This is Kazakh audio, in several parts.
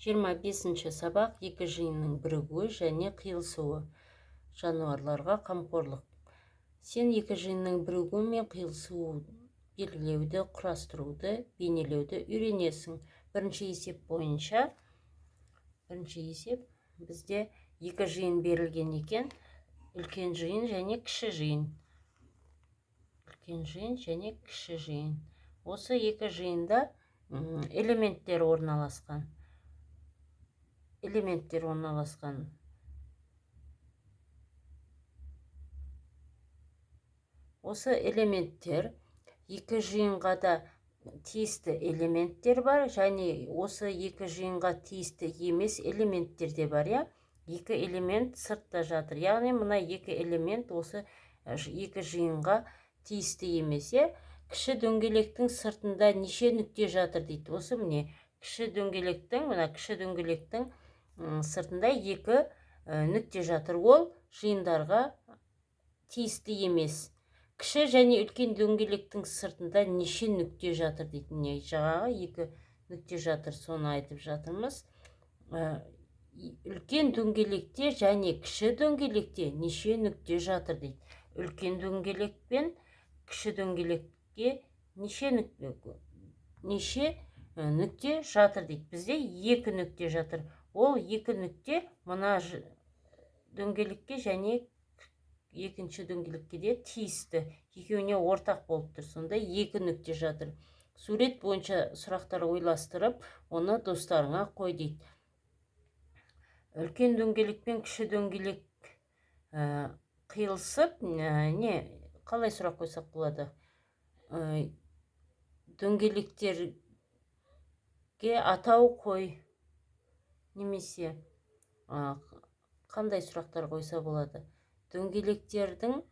25-ші сабақ екі жиынның бірігуі және қиылысуы. Жануарларға қамқорлық. Сен екі жиынның бірігуі мен қиылысуы белгілеуді, құрастыруды, бейнелеуді үйренесің. Бірінші есеп бойынша, бізде екі жиын берілген екен. Үлкен жиын және кіші жиын. Үлкен жиын және кіші жиын. Осы екі жиында элементтер орналасқан. Осы элементтер екі жиынға да тиісті элементтер бар, және осы екі жиынға тиісті емес элементтер де бар, я? Екі элемент сыртта жатыр. Яғни мына екі элемент осы екі жиынға тиісті емес, я? Кіші дөңгелектің сыртында неше нүкте жатыр дейді. Осы міне кіші дөңгелектің сыртында екі нүкте жатыр. Ол жиындарға тиісті емес. Кіші және үлкен дөңгелектің сыртында неше нүкте жатыр дейді. Не жаңағы екі нүкте жатыр, соны айтып жатырмыз. Үлкен дөңгелекте және кіші дөңгелекте неше нүкте жатыр дейді. Үлкен дөңгелек пен кіші дөңгелекке неше нүкте жатыр дейді. Бізде екі нүкте жатыр. Ол екі нүкте мына дөңгелекке және екінші дөңгелекке де тиісті. Екеуіне ортақ болып тұр. Сонда екі нүкте жатыр. Сурет бойынша сұрақтар ойластырып, оны достарыңа қой дейді. Үлкен дөңгелек пен кіші дөңгелек қиылысып, қалай сұрақ қойсақ болады? Дөңгелектерге атау қой, немесе қандай сұрақтар қойса болады? Дөңгелектердің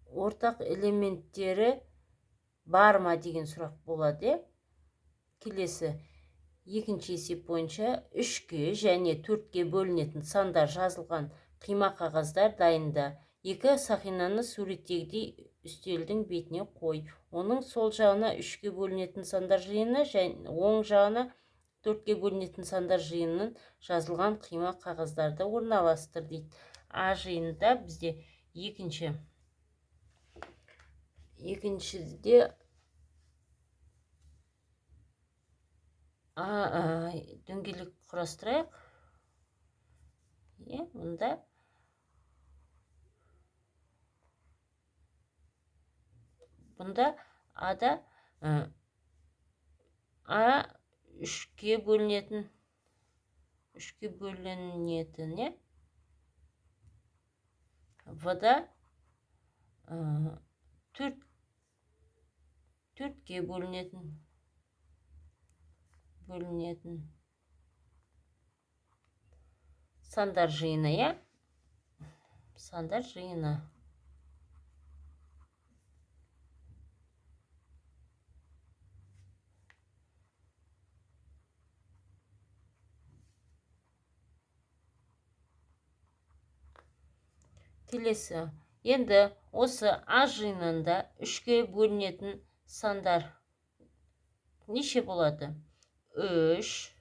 ортақ элементтері бар ма деген сұрақ болады. Келесі екінші есеп бойынша 3-ке және 4-ке бөлінетін сандар жазылған қима қағаздар дайында. Екі сақинаны суреттегідей үстелдің бетіне қой. Оның сол жағына 3-ке бөлінетін сандар жиыны және оң жағына 4-ке бөлінетін сандар жиынын жазылған қима қағаздарды орналастыр дейді. А жиынында бізде екіншіде дөңгелек құрастырайық. Бұнда ада үшке бөлінетін, В-да төртке бөлінетін сандар жиыны, я? Сандар жиыны. Келесі, енді осы А жиынында 3-ке бөлінетін сандар неше болады? 3,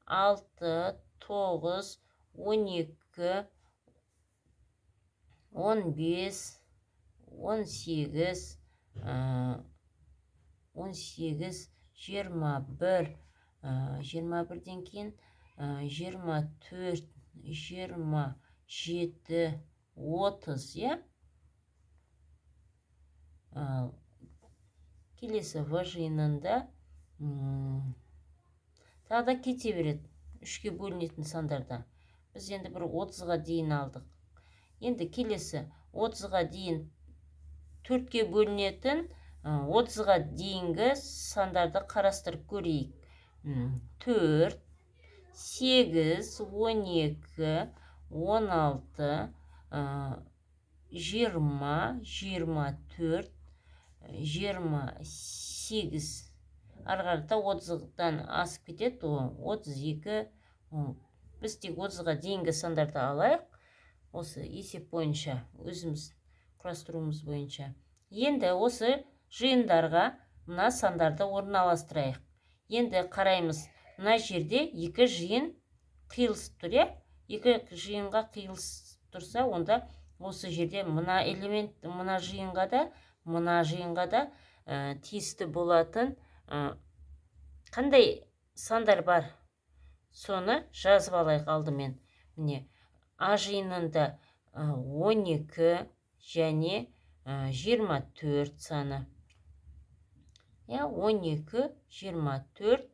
6, 9, 12, 15, 18, 21, 21-ден кейін 24, 27, 30, я? Келесі В жиынында тағы кете береді 3-ке бөлінетін сандарда. Біз енді бір 30-ға дейін алдық. Енді келесі 30-ға дейін 4-ке бөлінетін 30-ға дейінгі сандарды қарастырып көрейік. 4, 8, 12, 16, 20, 24, 28, арғарыта 30-дан асып кетеді, 32, біз тек 30-ға дейінгі сандарды алайық. Осы есеп бойынша, өзіміз құрастыруымыз бойынша. Енді осы жиындарға мына сандарды орналастырайық. Енді қараймыз, мына жерде екі жиын қиылысып тұр, иә? Екі жиынға қиылысып тұрса, онда осы жерде мына элемент, мына жиынға да тиісті болатын қандай сандар бар? Соны жазып алайық алдымен. Міне, А жиынында 12 және 24 саны. 12, 24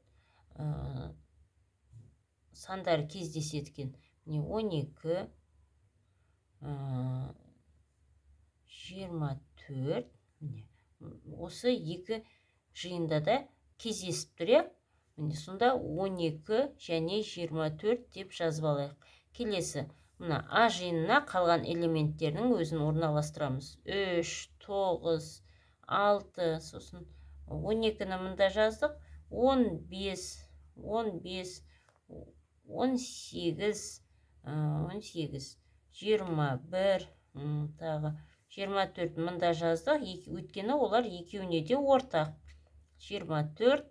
сандар кездеседі екен. Міне, 12, 24. Осы екі жиында да кездесіп тұр, иә? Міне, сонда 12 және 24 деп жазып алайық. Келесі, мына А жиынына қалған элементтерінің өзін орналастырамыз. 3, 9, 6, сосын 12-ні мында жаздық. 15, 18, 21, тағы 24 мында жаздық. Өйткені олар екеуіне де ортақ. 24,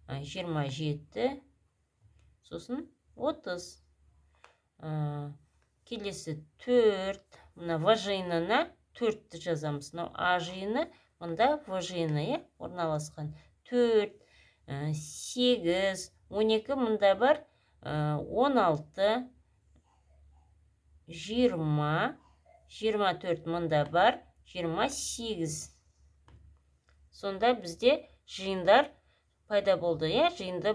27, сосын 30. Келесі 4, мына В жиынына 4-ті жазамыз. А жиыны, мында В жиыны орналасқан. 4, 8, 12 мында бар, 16, 20, 24 мында бар, 28. Сонда бізде жиындар пайда болды, жиынды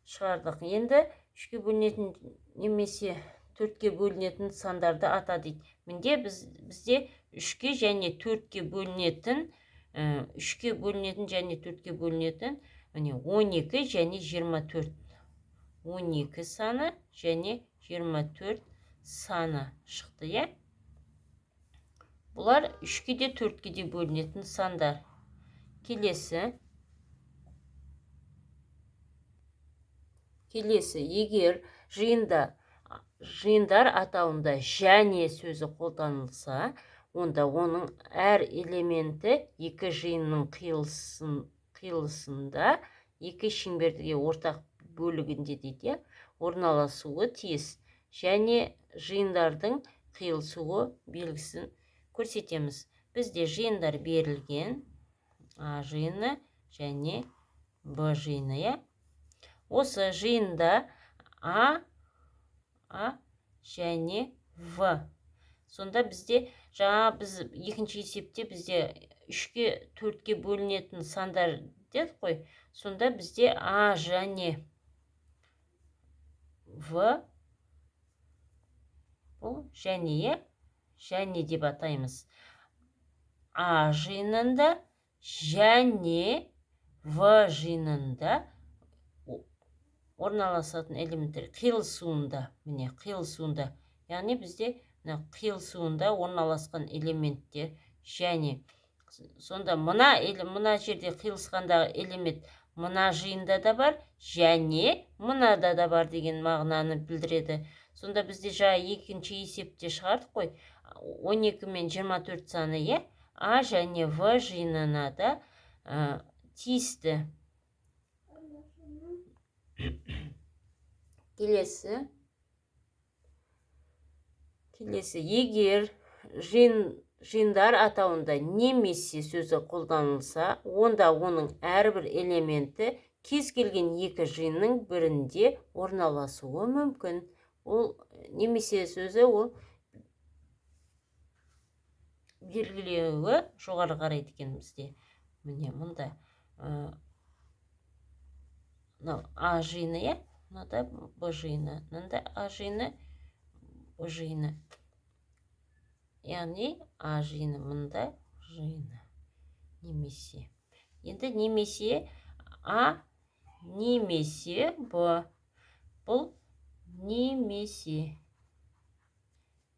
шығардық. Енді 3-ке бөлінетін немесе 4-ке бөлінетін сандарды ата дейді. Менде бізде 3-ке және 4-ке бөлінетін, 3-ке бөлінетін және 4-ке бөлінетін, міне 12 және 24. 12 саны және 24 саны шықты, Бұлар 3-ке де 4-ке де бөлінетін сандар. Келесі, егер жиындар атауында және сөзі қолданылса, онда оның әр элементі екі жиынның қиылысында, екі шеңберге ортақ бөлігінде дейді, орналасуы тиіс. Және жиындардың қиылысуы белгісін көрсетеміз. Бізде жиындар берілген. А жиыны және Б жиыны, Осы жиында А және В. Сонда бізде, жаңа біз екінші есепте бізде 3-ке 4-ке бөлінетін сандар дедік қой. Сонда бізде А және В, бұл және деп атаймыз. А жиынында және В жиынында орналасатын элементтер қиылысуында, міне қиылысуында. Яғни бізде қиылысуында орналасқан элементтер және. Сонда мына жерде қиылысқандағы элемент мына жиында да бар, және мынада да бар деген мағынаны білдіреді. Сонда бізде екінші есепте шығардық қой. 12 мен 24 саны, А және В жиынына да тиісті. Келесі, егер жиындар атауында немесе сөзі қолданылса, онда оның әрбір элементі кез келген екі жиынның бірінде орналасуы мүмкін. Ол немесе сөзі ол белгілеуі жоғары қарайды екен бізде. Міне мұнда А жиыны, мынада Б жиыны, мынада А жиыны, Б жиыны. Яғни А жиыны, мында жиыны. Немесе. Енді немесе А, немесе Б. Бұл немесе.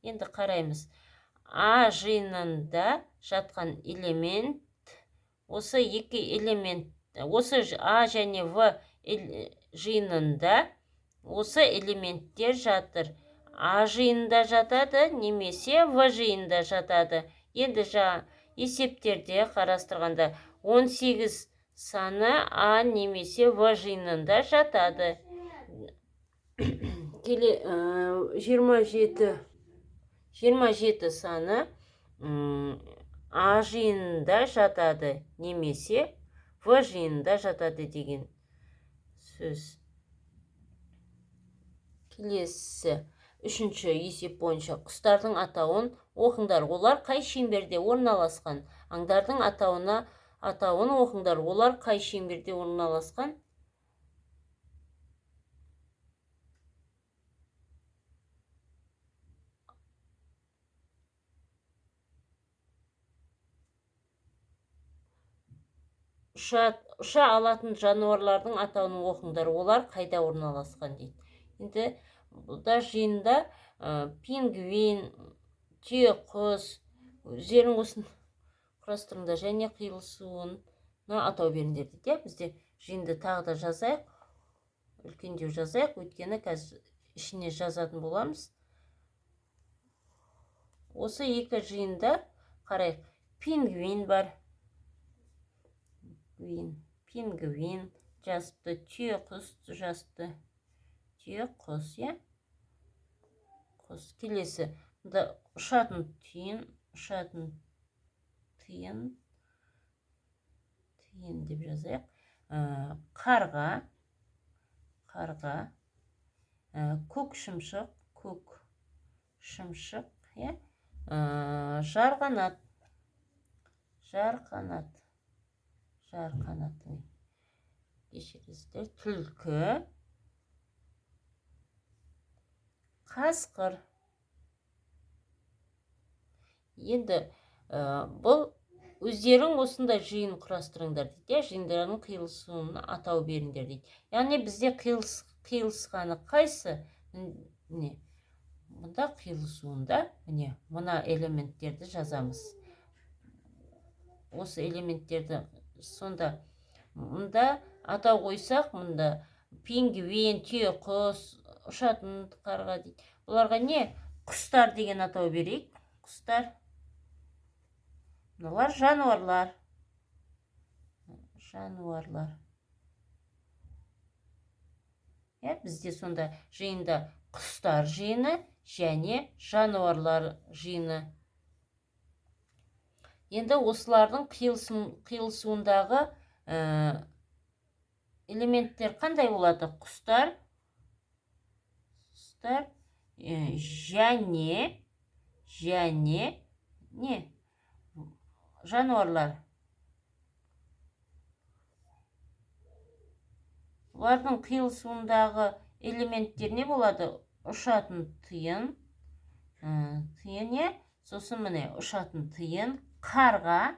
Енді қараймыз. А жиынында жатқан элемент, осы екі элемент, осы А және В жиынында осы элементтер жатыр. А жиынында жатады, немесе В жиынында жатады. Енді есептерде қарастырғанда 18 саны А немесе В жиынында жатады. 27 саны А жиынында жатады немесе В жиынында жатады деген сөз. Келесі үшінші есеп бойынша құстардың атауын оқыңдар. Олар қай шеңберде орналасқан? Аңдардың атауын оқыңдар. Олар қай шеңберде орналасқан? Ұша алатын жануарлардың атауын оқыңдар. Олар қайда орналасқан дейді. Енді бұлда жиында пингвин, түйеқұс, өздерің осыны құрастырыңдар және қиылысуына атау беріңдер дейді. Бізде жиынды тағы да жазайық, үлкендеу жазайық, өйткені қазір ішіне жазатын боламыз. Осы екі жиында қарайық. Пингвин бар. Пингвин жазыпты, түйеқұс жазыпты. Түйеқұс, иә? Құс. Келесі, мұнда ұшатын тиын деп жазайық. Қарға, көк шымшық, иә? Жарқанат. Кешіріңіздер. Түлкі, қасқыр. Енді бұл өздерің осындай жиын құрастырыңдар дейді. Жиындардың қиылысуына атау беріңдер дейді. Яғни бізде қиылысқаны қайсы? Мұнда қиылысуында мына элементтерді жазамыз. Осы элементтерді сонда мұнда атау қойсақ, мұнда пингвин, түйеқұс, ұшатын қарға дейді. Бұларға не? Құстар деген атау берейік. Құстар. Бұлар жануарлар. Бізде сонда жиында құстар жиыны және жануарлар жиыны. Енді осылардың қиылысуындағы элементтер қандай болады? Құстар және не? Жануарлар. Олардың қиылысуындағы элементтер не болады? Ұшатын тиын, сосын міне ұшатын тиын, қарға,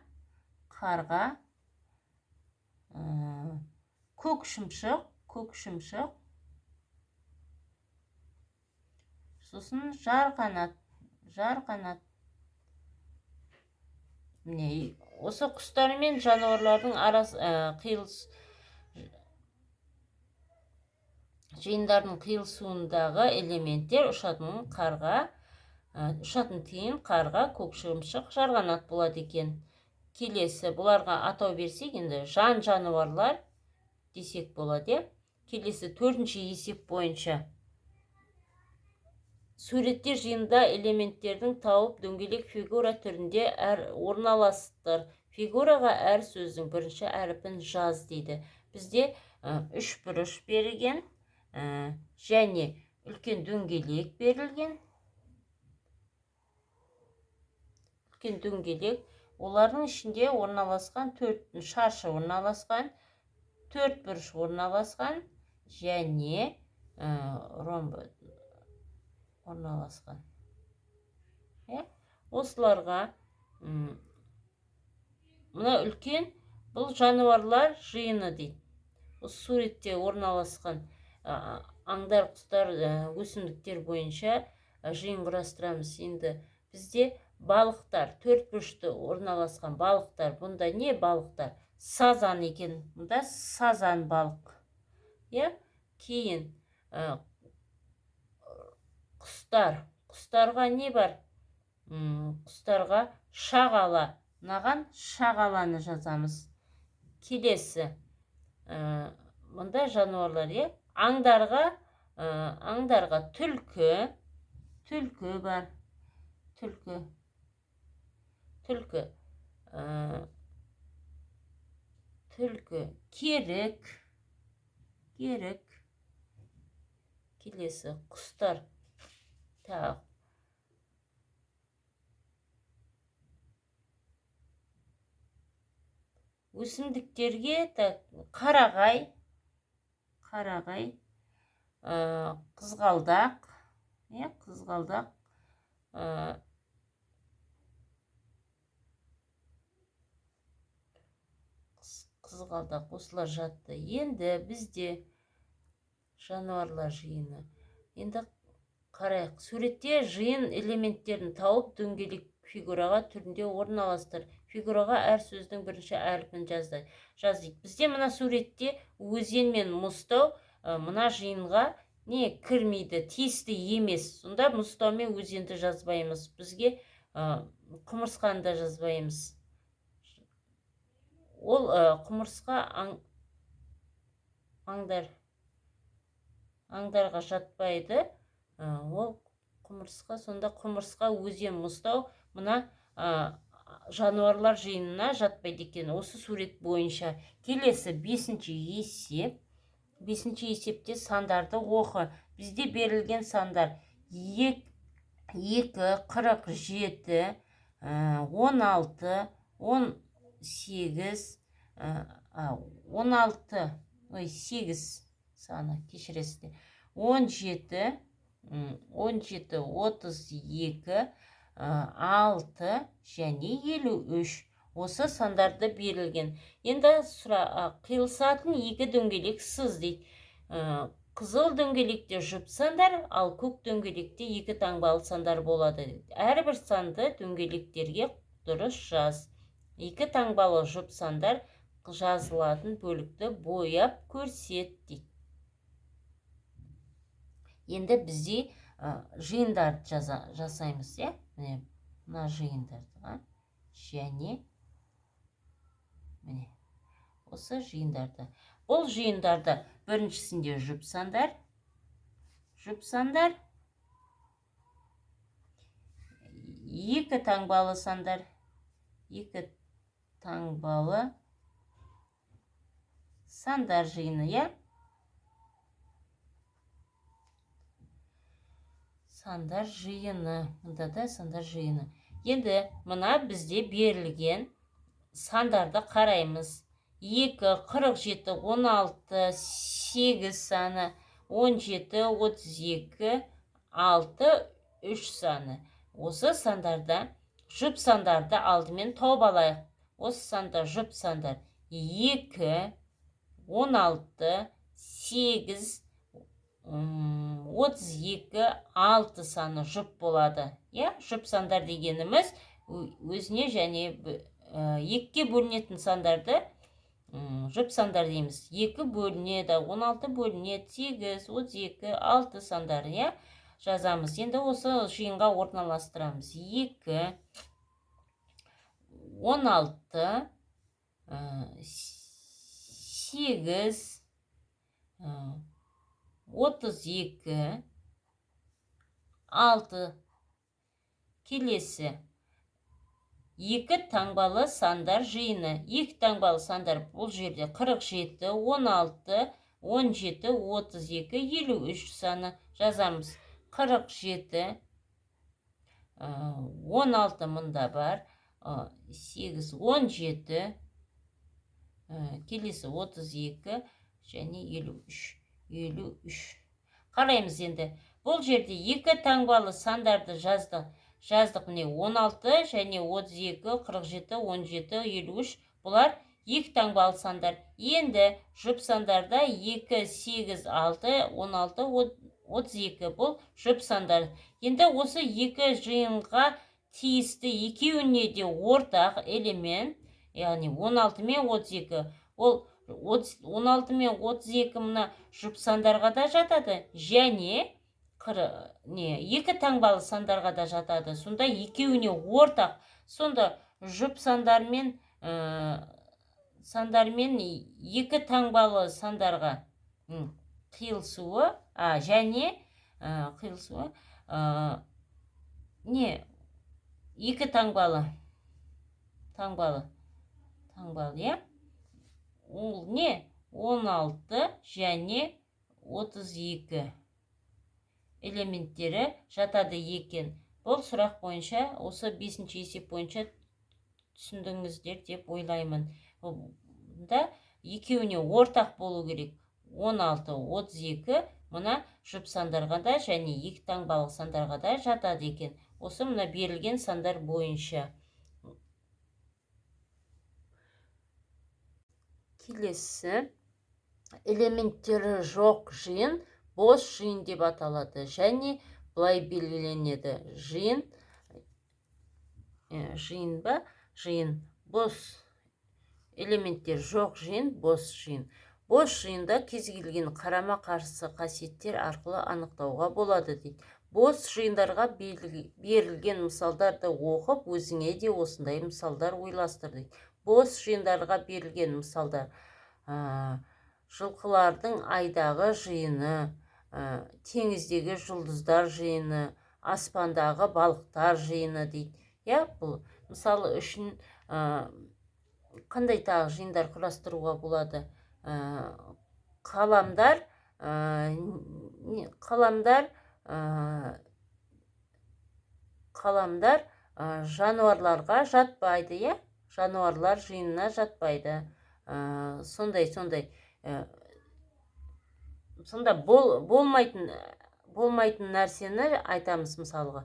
көк шымшық, сосын жарқанат. Міне осы құстар мен жануарлардың жиындардың қиылысуындағы элементтер ұшатын тиын, қарға, көк шымшық, жарғанат болады екен. Келесі, бұларға атау берсек, енді жануарлар десек болады. Келесі, төртінші есеп бойынша суреттер жиында элементтердің тауып дөңгелек фигура түрінде орналастыр. Фигураға әр сөздің бірінші әріпін жаз дейді. Бізде үш бұрыш берілген және үлкен дөңгелек берілген. Үлкен дөңгелек. Олардың ішінде орналасқан шаршы орналасқан, төрт бұрыш орналасқан және ромб орналасқан. Осыларға мына үлкен бұл жануарлар жиыны дейді. Осы суретте орналасқан аңдар, құстар, өсімдіктер бойынша жиын құрастырамыз. Енді бізде балықтар, төрт бұрышты орналасқан балықтар. Бұнда не балықтар? Сазан екен. Бұнда сазан балық. Кейін құстарға не бар? Құстарға шағала. Мынаған шағаланы жазамыз. келесі мында жануарлар, аңдарға түлкі бар. Түлкі керік. Келесі құстар. Өсімдіктерге қарағай, қызғалдақ, осылар жатты. Енді бізде жануарлар жиыны. Енді қарайық. Суретте жиын элементтерін тауып дөңгелек фигураға түрінде орналастыр. Фигураға әр сөздің бірінші әріпін жаздық. Бізде мына суретте өзен мен мұзтау мына жиынға не кірмейді, тиісті емес. Сонда мұзтау мен өзенді жазбаймыз. Бізге құмырсқаны да жазбаймыз. Ол құмырсқа аңдарға жатпайды. Ол құмырсқа, сонда құмырсқа, өзен, мұзтау мына жануарлар жиынына жатпайды екен. Осы сурет бойынша. Келесі 5-ші есеп. 5-ші есепте сандарды оқы. Бізде берілген сандар 2, 47, 16, 18, 8 саны, кешіресіздер. 17, 32, 6 және 53. Осы сандарды берілген. Енді қиылысатын екі дөңгелек сыз дейді. Қызыл дөңгелекте жұп сандар, ал көк дөңгелекте екі таңбалы сандар болады. Әрбір санды дөңгелектерге дұрыс жаз. Екі таңбалы жұп сандар жазылатын бөлікті бояп көрсет дейді. Енді бізде жиындарды жасаймыз, мына жиындарды және міне осы жиындарды. Бұл жиындарда біріншісінде жұп сандар, екі таңбалы сандар, жиыны, сандар жиыны. Мұнда да сандар жиыны. Енді мына бізде берілген сандарды қараймыз. 2, 47, 16, 8 саны, 17, 32, 6, 3 саны. Осы сандарда жұп сандарды алдымен тауып алайық. Осы санда жұп сандар 2, 16, 8, 32, 6 саны жұп болады. Жұп сандар дегеніміз өзіне және 2-ке бөлінетін сандарды жұп сандар дейміз. 2 бөлінеді, 16 бөлінеді, 8, 32, 6 сандар жазамыз. Енді осы жиынға орналастырамыз. 2, 16, 8, 32, 6. Келесі 2 таңбалы сандар жиыны. 2 таңбалы сандар бұл жерде 47, 16, 17, 32, 53 саны жазамыз. 47, 16 мұнда бар, 8, 17, келесі 32 және 53. Қараймыз енді. Бұл жерде 2 таңбалы сандарды жаздық. Міне 16 және 32, 47, 17, 53. Бұлар 2 таңбалы сандар. Енді жұп сандарда 2, 8, 6, 16, 32. Бұл жұп сандар. Енді осы 2 жиынға тиісті екеуіне де ортақ элемент, яғни 16 мен 32. Ол 16 мен 32 мына жұп сандарға да жатады, және 2 таңбалы сандарға да жатады. Сонда екеуіне ортақ. Сонда жұп сандар мен сандар мен екі таңбалы сандарға қиылысуы және қиылысуы не екі таңбалы иә, ол не 16 және 32 элементтері жатады екен. Бұл сұрақ бойынша осы 5-ші есеп бойынша түсіндіңіздер деп ойлаймын. Да екеуіне ортақ болу керек. 16, 32 мына жұп сандарға да және екі таңбалық сандарға да жатады екен. Осы мына берілген сандар бойынша. Келесі элементтері жоқ жиын бос жиын деп аталады және былай белгіленеді. Жиын бос элементтер жоқ жиын бос жиын. Бос жиында кез келген қарама-қарсы қасиеттер арқылы анықтауға болады дейді. Бос жиындарға берілген мысалдарды оқып, өзіңе де осындай мысалдар ойластыр дейді. Бос жиындарға берілген мысалдар: жылқылардың айдағы жиыны, теңіздегі жұлдыздар жиыны, аспандағы балықтар жиыны дейді. Бұл мысалы үшін қандай тағы жиындар құрастыруға болады? Қаламдар жануарларға жатпайды, жануарлар жиынына жатпайды. Сонда болмайтын нәрсені айтамыз мысалға.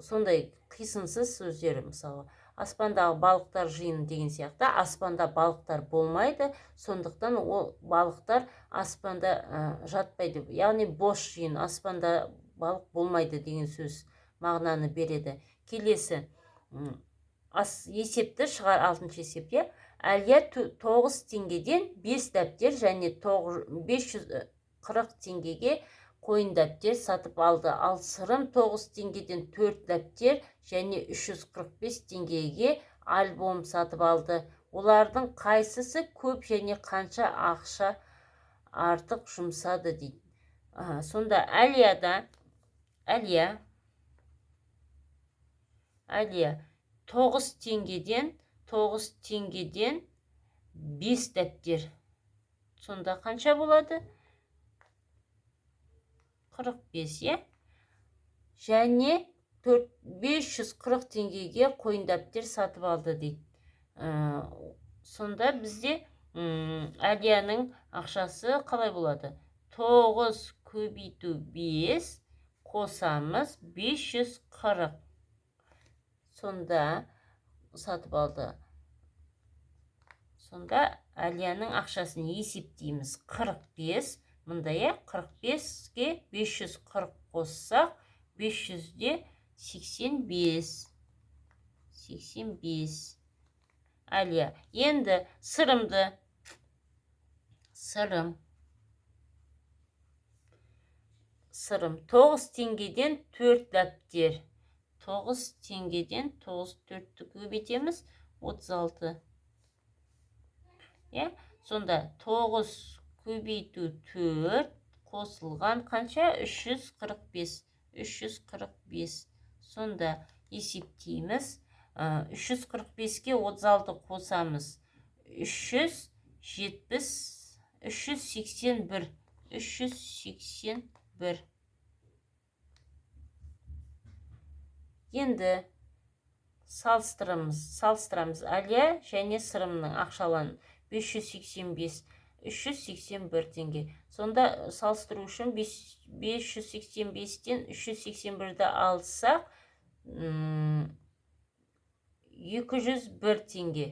Сондай қисынсыз сөздер, мысалы аспандағы балықтар жиыны деген сияқты. Аспанда балықтар болмайды, сондықтан ол балықтар аспанда жатпайды. Яғни бос жиын, аспанда балық болмайды деген сөз мағынаны береді. Келесі есепті шығар, 6-шы есепте. Әлия 9 теңгеден 5 дәптер және 540 теңгеге қойын дәптер сатып алды. Ал Сырым 9 теңгеден 4 дәптер және 345 теңгеге альбом сатып алды. Олардың қайсысы көп және қанша ақша артық жұмсады дейді. Сонда Әлия 9 теңгеден 5 дәптер. Сонда қанша болады? 45, және 540 теңгеге қойын дәптер сатып алды дейді. Сонда бізде Әлияның ақшасы қалай болады? 9 көбейту 5 қосамыз 540. Сонда сатып алды. Сонда Әлияның ақшасын есептейміз. 45. Мұнда 45-ке 540 қоссақ, 500-де 85. Әлия. Енді Сырым 9 теңгеден 4 дәптер. 9 теңгеден 4-ті көбейтеміз, 36. Сонда 9 көбейту 4 қосылған қанша? 345. Сонда есептейміз. 345-ке 36 қосамыз. 381. Енді салыстырамыз Әлия және Сырымның ақшаларын. 585, 381 теңге. Сонда салыстыру үшін 585-тен 381-ді алсақ, 201 теңге.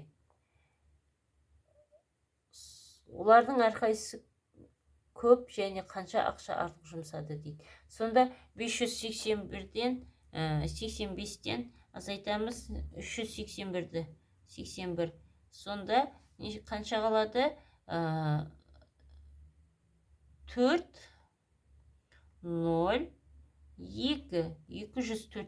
Олардың әрқайсысы көп және қанша ақша артық жұмсады дейді. Сонда 585-тен азайтамыз 381-ді. 81. Сонда қанша қалады? 4, 0, 2, 204.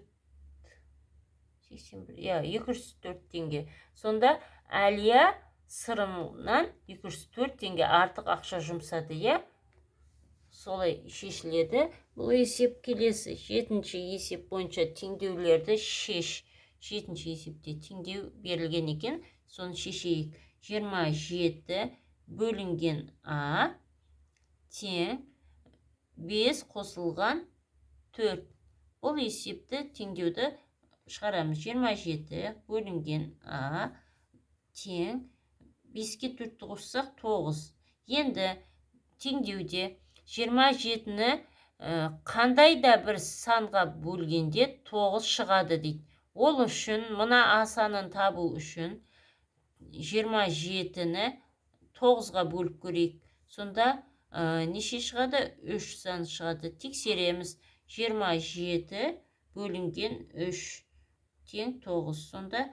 204 теңге. Сонда Әлия сырымнан 204 теңге артық ақша жұмсады, иә? Солай шешіледі. Бұл есеп келесі. 7-ші есеп бойынша теңдеулерді шеш. 7-ші есепте теңдеу берілген екен. Соны шешейік. 27 бөлінген А тең 5 қосылған 4. Бұл есепті теңдеуді шығарамыз. 27 бөлінген А тең 5-ке 4-ті қоссақ 9. Енді теңдеуде 27-ні қандай да бір санға бөлгенде 9 шығады дейді. Ол үшін мына А санын табу үшін 27-ні 9-ға бөліп көрейік. Сонда неше шығады? 3 сан шығады. Тексереміз. 27 бөлінген 3 тең 9. Сонда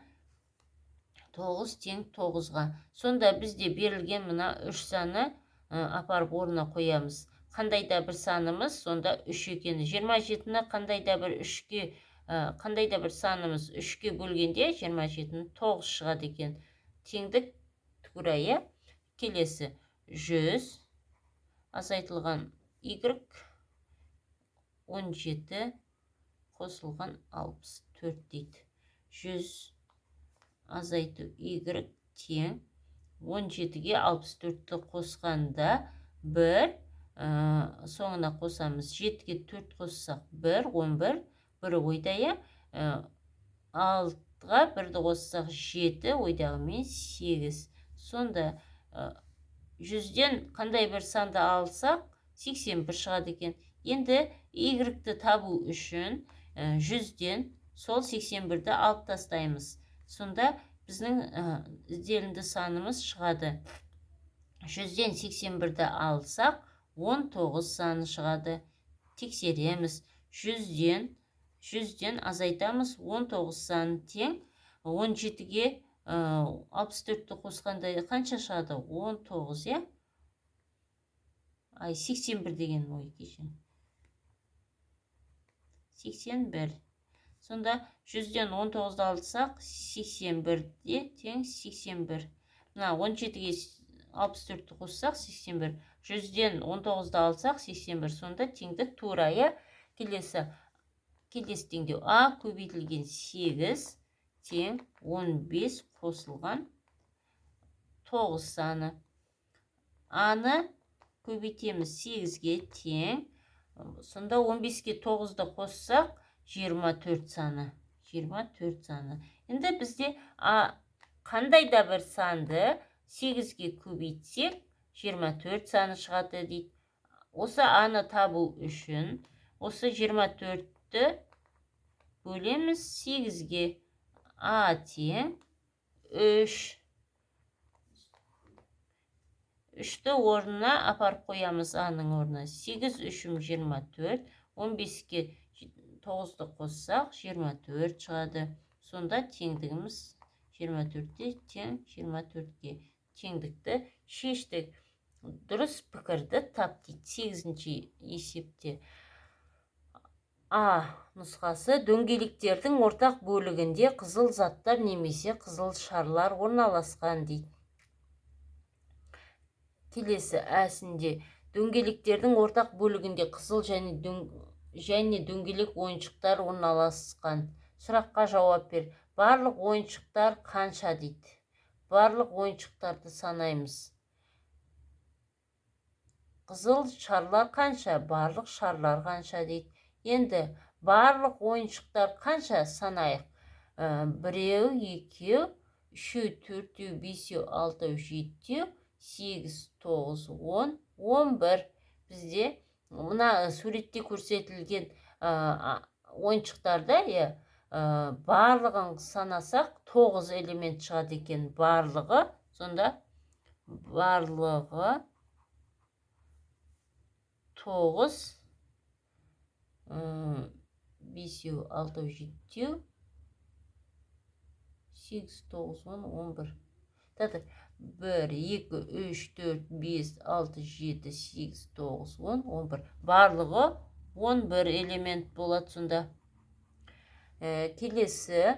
9 тең 9-ға. Сонда бізде берілген мына 3 саны апарып орнына қоямыз. Қандай да бір санымыз сонда 3 екені. 27-ні қандай да бір санымыз 3-ке бөлгенде 27-ні 9 шығады екен. Теңдік түгірайы. Келесі 100 азайтылған Y 17 қосылған 64 дейді. 100 азайту Y тең 17-ге 64-ті қосқанда 1, соңына қосамыз. 7-ге 4 қоссақ 1, 11, 1 ойдайы. 6-ға 1-ді қоссақ 7, ойдағымен 8. Сонда 100-ден қандай бір санды алсақ 81 шығады екен. Енді Y-ті табу үшін 100-ден сол 81-ді алып тастаймыз. Сонда біздің ізделінді санымыз шығады. 100-ден 81-ді алсақ 19 саны шығады. Тексереміз. 100-ден азайтамыз 19 саны тең 17-ге 64-ті қосқанда қанша шығады? 19, е? 81 деген ой кешен. 81. Сонда 100-ден 19-ды алсақ 81-де тең 81. Мына 17-ге 64-ті қоссақ 81. 100-ден 19-ды алсақ 81. Сонда теңдік турайы. Келесі теңдеу. А көбейтілген 8 тең 15 қосылған 9 саны. Аны көбейтеміз 8-ге тең. Сонда 15-ге 9-ды қоссақ 24 саны. 24 саны. Енді бізде қандай да бір санды 8-ге көбейтсек 24 саны шығады дейді. Осы аны табу үшін осы 24-ті бөлеміз 8-ге. А тең 3. 3-ті орнына апарып қоямыз аның орнына. 8 3-ім 24. 15-ке 9-ды қоссақ 24 шығады. Сонда теңдігіміз 24-те тең 24-ге. Теңдікті шештік. Дұрыс пікірді тап дейді. 8-ші есепте. А нұсқасы дөңгелектердің ортақ бөлігінде қызыл заттар немесе қызыл шарлар орналасқан дейді. Келесі әсінде дөңгелектердің ортақ бөлігінде қызыл және дөңгелек ойыншықтар орналасқан. Сұраққа жауап бер. Барлық ойыншықтар қанша дейді. Барлық ойыншықтарды санаймыз. Қызыл шарлар қанша? Барлық шарлар қанша дейді. Енді барлық ойыншықтар қанша санайық? 1, 2, 3, 4, 5, 6, 7, 8, 9, 10, 11. Бізде мына суретте көрсетілген ойыншықтарда барлығын санасақ 9 элемент шығады екен. Барлығы. Сонда барлығы 9, 5, 6, 7, 8, 9, 10, 11. 1, 2, 3, 4, 5, 6, 7, 8, 9, 10, 11. Барлығы 11 элемент болады сонда. Келесі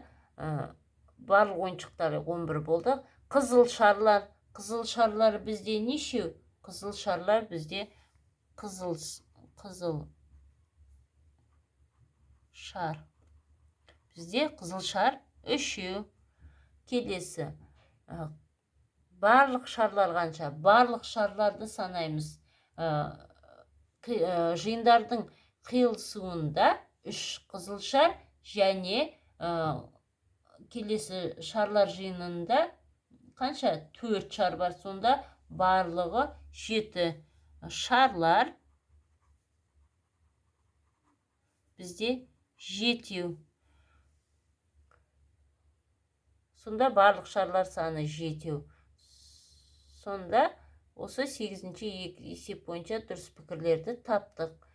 барлық ойыншықтары 11 болды. Қызыл шарлар бізде нешеу? Қызыл шарлар бізде қызыл шар. Бізде қызыл шар үшеу. Келесі. Барлық шарлар қанша? Барлық шарларды санаймыз. Жиындардың қиылысуында 3 қызыл шар және келесі шарлар жиынында қанша? 4 шар бар. Сонда барлығы 7 шарлар бізде 7. Сонда барлық шарлар саны 7. Сонда осы 8-ші есеп бойынша дұрыс пікірлерді таптық.